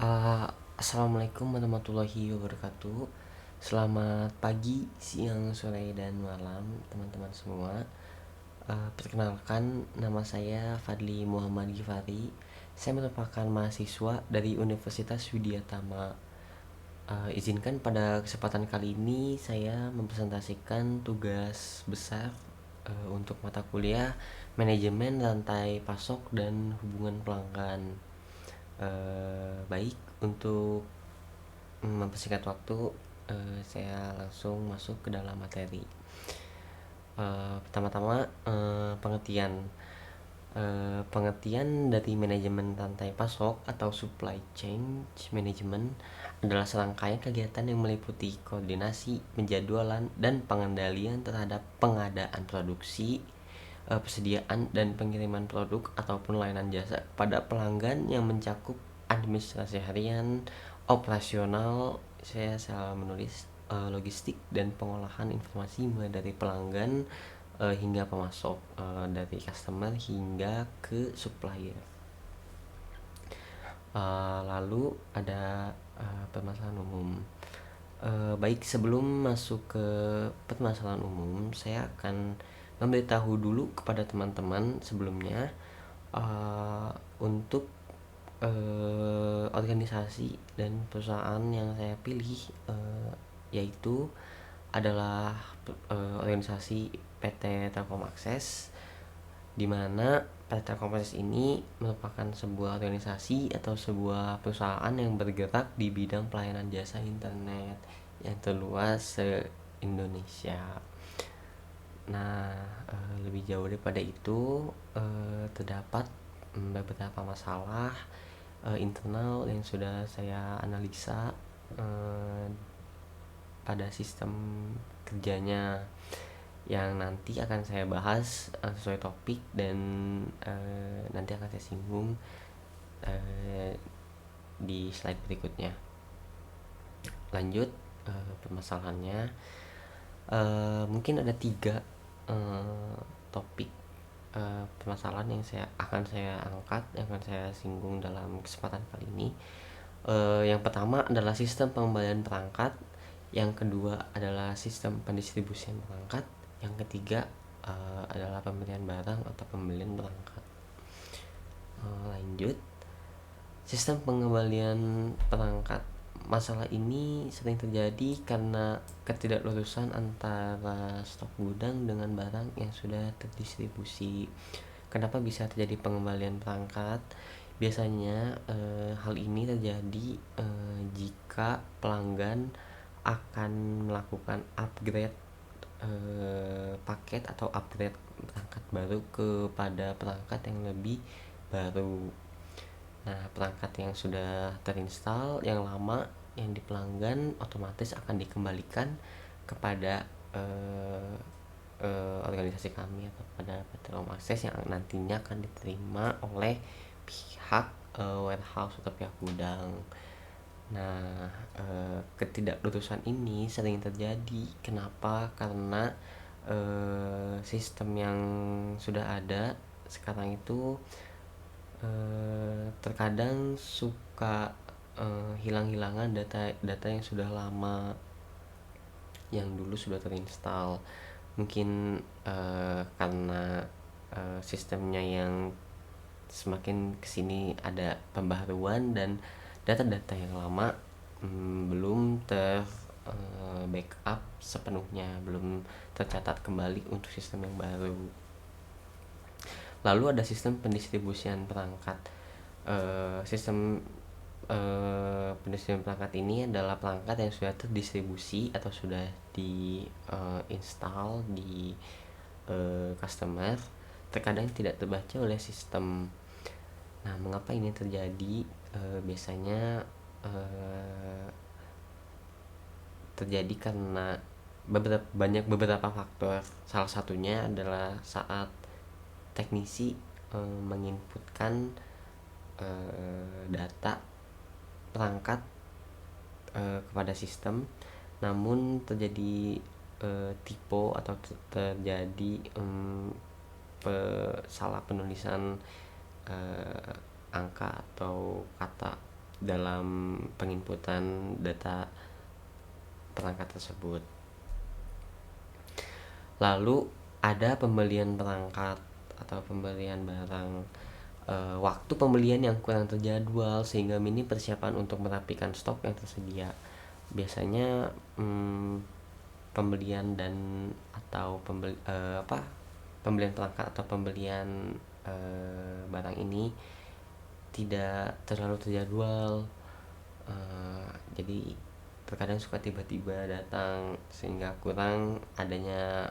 Assalamualaikum warahmatullahi wabarakatuh. Selamat pagi, siang, sore, dan malam teman-teman semua. Perkenalkan, nama saya Fadli Muhammad Gifari. Saya merupakan mahasiswa dari Universitas Widyatama. Izinkan pada kesempatan kali ini saya mempresentasikan tugas besar untuk mata kuliah Manajemen Rantai Pasok dan Hubungan Pelanggan. Baik, untuk mempersingkat waktu, saya langsung masuk ke dalam materi. Pertama-tama, pengertian. Pengertian dari manajemen rantai pasok atau supply chain management adalah serangkaian kegiatan yang meliputi koordinasi, penjadwalan, dan pengendalian terhadap pengadaan produksi, persediaan dan pengiriman produk ataupun layanan jasa kepada pelanggan yang mencakup administrasi harian, operasional, saya salah menulis, logistik dan pengolahan informasi mulai dari pelanggan hingga pemasok, dari customer hingga ke supplier. Lalu ada permasalahan umum. Baik, sebelum masuk ke permasalahan umum, saya akan memberitahu dulu kepada teman-teman sebelumnya untuk organisasi dan perusahaan yang saya pilih, yaitu adalah organisasi PT Telkom Akses, di mana PT Telkom Akses ini merupakan sebuah organisasi atau sebuah perusahaan yang bergerak di bidang pelayanan jasa internet yang terluas se-Indonesia. Nah, lebih jauh daripada itu, terdapat beberapa masalah internal yang sudah saya analisa pada sistem kerjanya yang nanti akan saya bahas sesuai topik dan nanti akan saya singgung di slide berikutnya. Lanjut, permasalahannya mungkin ada 3 topik permasalahan yang akan saya angkat, yang akan saya singgung dalam kesempatan kali ini. Yang pertama adalah sistem pengembalian perangkat, yang kedua adalah sistem pendistribusian perangkat, yang ketiga adalah pembelian barang atau pembelian perangkat. Lanjut, sistem pengembalian perangkat. Masalah ini sering terjadi karena ketidaklurusan antara stok gudang dengan barang yang sudah terdistribusi. Kenapa bisa terjadi pengembalian perangkat? Biasanya hal ini terjadi jika pelanggan akan melakukan upgrade paket atau upgrade perangkat baru kepada perangkat yang lebih baru. Nah, perangkat yang sudah terinstall yang lama yang di pelanggan otomatis akan dikembalikan kepada organisasi kami atau pada PT Telkom Akses yang nantinya akan diterima oleh pihak warehouse atau pihak gudang. Nah, ketidaklurusan ini sering terjadi. Kenapa? Karena sistem yang sudah ada sekarang itu terkadang suka hilang-hilangan data yang sudah lama, yang dulu sudah terinstall. Mungkin karena sistemnya yang semakin kesini ada pembaharuan dan data-data yang lama belum backup sepenuhnya, belum tercatat kembali untuk sistem yang baru. Lalu ada sistem pendistribusian perangkat. Sistem pendistribusian perangkat ini adalah perangkat yang sudah terdistribusi atau sudah di install di customer, terkadang tidak terbaca oleh sistem. Nah, mengapa ini terjadi? Biasanya terjadi karena beberapa faktor. Salah satunya adalah saat teknisi menginputkan data perangkat kepada sistem, namun terjadi typo atau terjadi salah penulisan angka atau kata dalam penginputan data perangkat tersebut. Lalu ada pembelian perangkat atau pembelian barang. Waktu pembelian yang kurang terjadwal sehingga minim persiapan untuk merapikan stok yang tersedia. Biasanya pembelian dan atau pembelian perangkat atau pembelian barang ini tidak terlalu terjadwal. Jadi terkadang suka tiba-tiba datang sehingga kurang adanya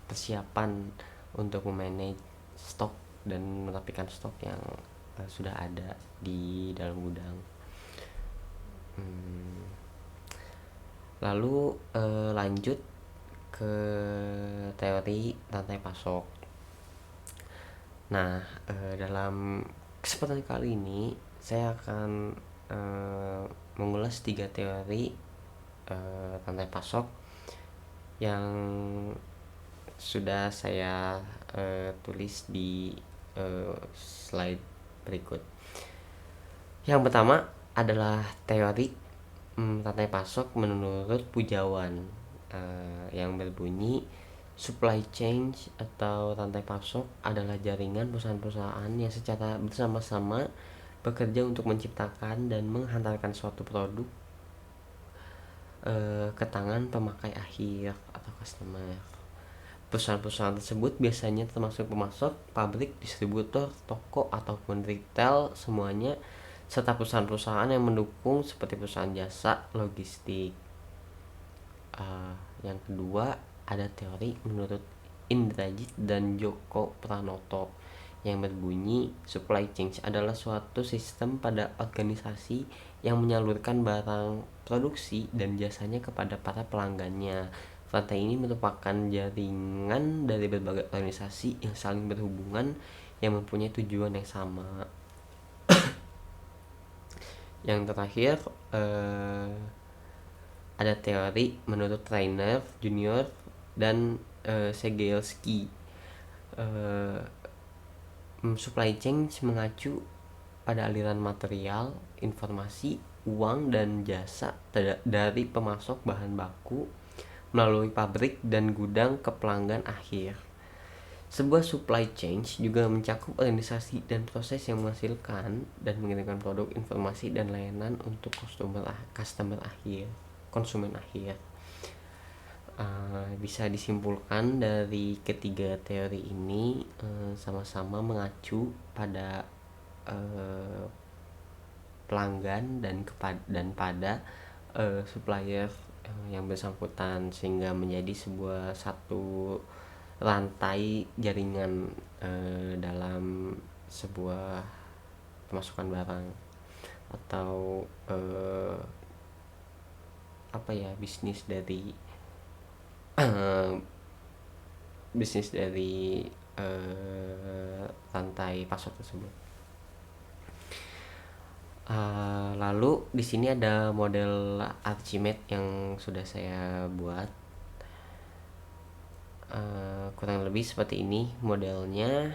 persiapan untuk memanage stok dan merapikan stok yang sudah ada di dalam gudang. Lalu lanjut ke teori rantai pasok. Nah, dalam kesempatan kali ini saya akan mengulas 3 teori rantai pasok yang sudah saya tulis di slide berikut. Yang pertama adalah teori rantai pasok menurut Pujawan, yang berbunyi supply chain atau rantai pasok adalah jaringan perusahaan-perusahaan yang secara bersama-sama bekerja untuk menciptakan dan menghantarkan suatu produk ke tangan pemakai akhir atau customer. Perusahaan-perusahaan tersebut biasanya termasuk pemasok, pabrik, distributor, toko, ataupun retail semuanya, serta perusahaan-perusahaan yang mendukung seperti perusahaan jasa logistik. Yang kedua ada teori menurut Indrajit dan Joko Pranoto yang berbunyi supply chain adalah suatu sistem pada organisasi yang menyalurkan barang produksi dan jasanya kepada para pelanggannya. Rantai ini merupakan jaringan dari berbagai organisasi yang saling berhubungan yang mempunyai tujuan yang sama. Yang terakhir ada teori menurut Trainer Junior dan Segelski. Supply chain mengacu pada aliran material, informasi, uang, dan jasa dari pemasok bahan baku melalui pabrik dan gudang ke pelanggan akhir. Sebuah supply chain juga mencakup organisasi dan proses yang menghasilkan dan mengirimkan produk, informasi, dan layanan untuk konsumen akhir. Bisa disimpulkan dari ketiga teori ini sama-sama mengacu pada pelanggan dan pada supplier yang bersangkutan, sehingga menjadi satu rantai jaringan dalam sebuah pemasukan barang atau bisnis dari rantai pasok tersebut. Lalu di sini ada model Archimedes yang sudah saya buat. Kurang lebih seperti ini modelnya.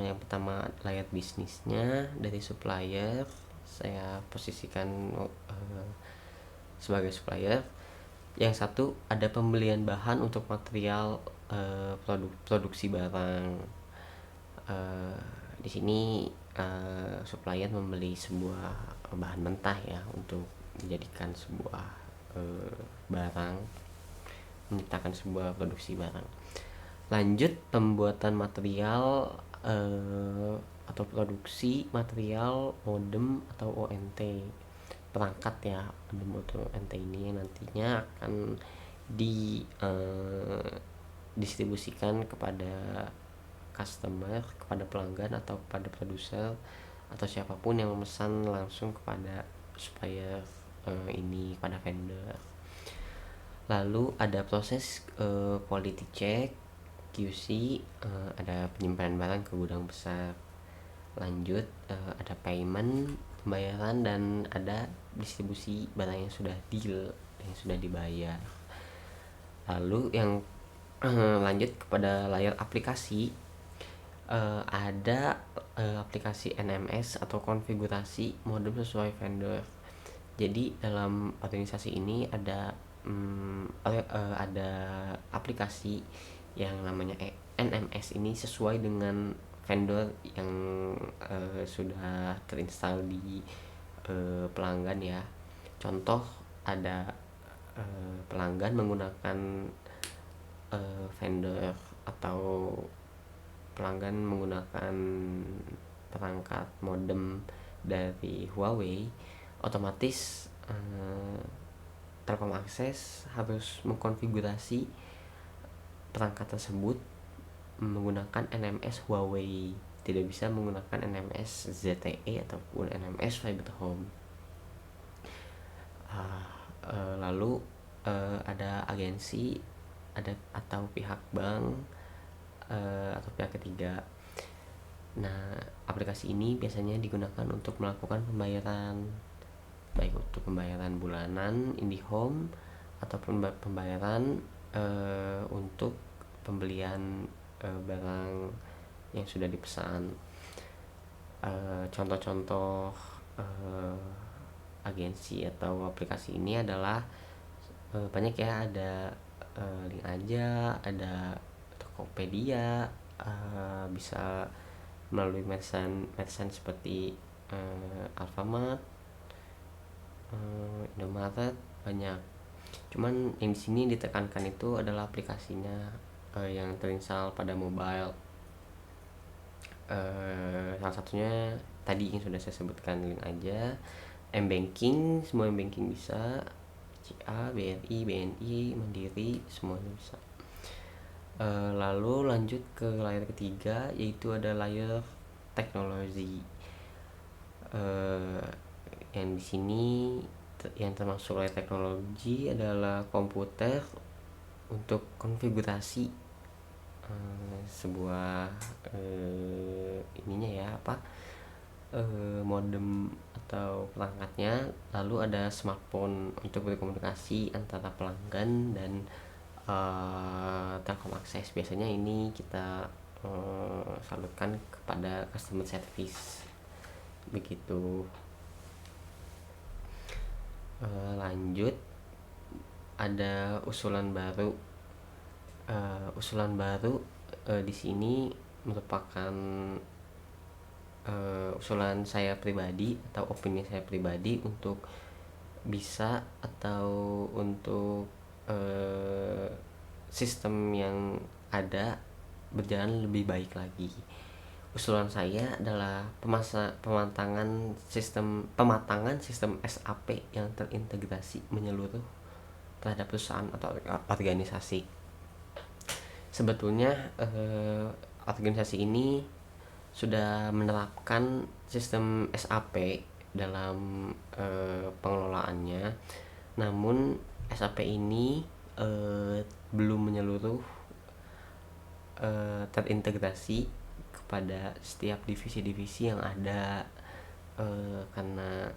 Yang pertama layer bisnisnya dari supplier, saya posisikan sebagai supplier. Yang satu ada pembelian bahan untuk material produksi barang. Di sini supplier membeli sebuah bahan mentah ya untuk menjadikan sebuah barang, menciptakan sebuah produksi barang. Lanjut pembuatan material atau produksi material modem atau ONT perangkat ya. Modem atau ONT ini nantinya akan didistribusikan kepada customer, kepada pelanggan atau kepada produser atau siapapun yang memesan langsung kepada supplier ini, pada vendor. Lalu ada proses quality check, QC, ada penyimpanan barang ke gudang besar. Lanjut ada payment, pembayaran, dan ada distribusi barang yang sudah dibayar. Lalu yang lanjut kepada layar aplikasi, ada aplikasi NMS atau konfigurasi modem sesuai vendor. Jadi dalam organisasi ini ada aplikasi yang namanya NMS ini sesuai dengan vendor yang sudah terinstall di pelanggan ya. Contoh ada pelanggan menggunakan vendor atau pelanggan menggunakan perangkat modem dari Huawei, otomatis Telkom Akses harus mengkonfigurasi perangkat tersebut menggunakan NMS Huawei, tidak bisa menggunakan NMS ZTE ataupun NMS Fiber Home. Lalu ada agensi, ada atau pihak bank atau pihak ketiga. Nah, aplikasi ini biasanya digunakan untuk melakukan pembayaran, baik untuk pembayaran bulanan IndiHome ataupun pembayaran untuk pembelian barang yang sudah dipesan. Contoh-contoh agensi atau aplikasi ini adalah banyak ya, ada Link Aja, ada Tokopedia, bisa melalui merchant seperti Alfamart, Indomaret, banyak. Cuman yang di sini ditekankan itu adalah aplikasinya yang terinstall pada mobile. Salah satunya tadi yang sudah saya sebutkan, Link Aja, M-Banking, semua M-Banking bisa, CA, BRI, BNI, Mandiri, semuanya bisa. Lalu lanjut ke layer ketiga, yaitu ada layer teknologi. Yang di sini yang termasuk layer teknologi adalah komputer untuk konfigurasi sebuah modem atau perangkatnya. Lalu ada smartphone untuk berkomunikasi antara pelanggan dan Telkom Akses. Biasanya ini kita salurkan kepada customer service, begitu. Lanjut ada usulan baru. Di sini merupakan usulan saya pribadi atau opini saya pribadi untuk bisa atau untuk sistem yang ada berjalan lebih baik lagi. Usulan saya adalah pematangan sistem SAP yang terintegrasi menyeluruh terhadap perusahaan atau organisasi. Sebetulnya organisasi ini sudah menerapkan sistem SAP dalam pengelolaannya, namun SAP ini belum menyeluruh terintegrasi kepada setiap divisi-divisi yang ada, karena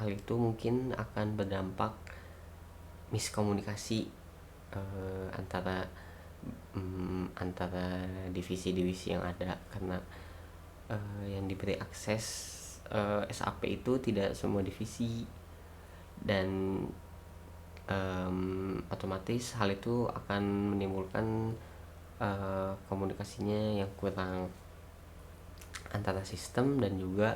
hal itu mungkin akan berdampak miskomunikasi antara divisi-divisi yang ada, karena yang diberi akses SAP itu tidak semua divisi, dan otomatis hal itu akan menimbulkan komunikasinya yang kurang antara sistem dan juga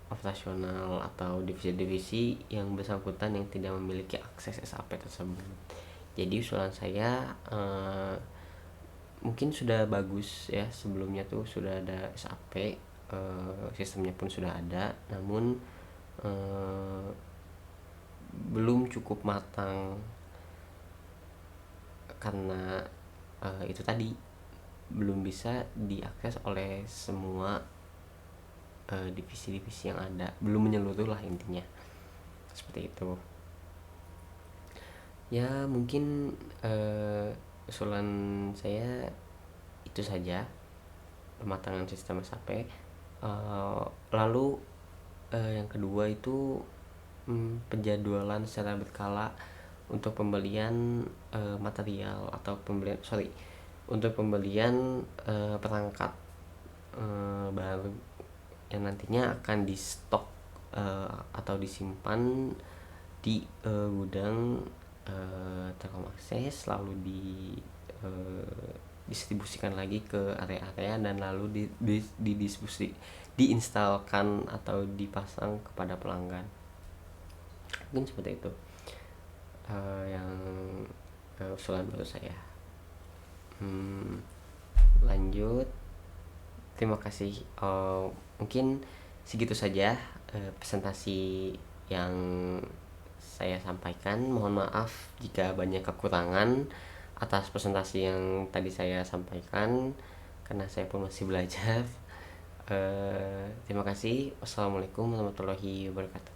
operasional atau divisi-divisi yang bersangkutan yang tidak memiliki akses SAP tersebut. Jadi usulan saya mungkin sudah bagus ya, sebelumnya tuh sudah ada SAP, sistemnya pun sudah ada, namun belum cukup matang karena itu tadi belum bisa diakses oleh semua divisi-divisi yang ada, belum menyeluruh lah intinya, seperti itu ya. Mungkin usulan saya itu saja, pematangan sistem SAP. Lalu yang kedua itu penjadwalan secara berkala untuk pembelian material atau untuk pembelian perangkat baru yang nantinya akan di stok atau disimpan di gudang Telkomakses, lalu didistribusikan lagi ke area-area dan lalu diinstalkan atau dipasang kepada pelanggan. Mungkin seperti itu yang usulan baru saya. Lanjut, terima kasih. Mungkin segitu saja presentasi yang saya sampaikan. Mohon maaf jika banyak kekurangan atas presentasi yang tadi saya sampaikan, karena saya pun masih belajar. Terima kasih. Wassalamualaikum warahmatullahi wabarakatuh.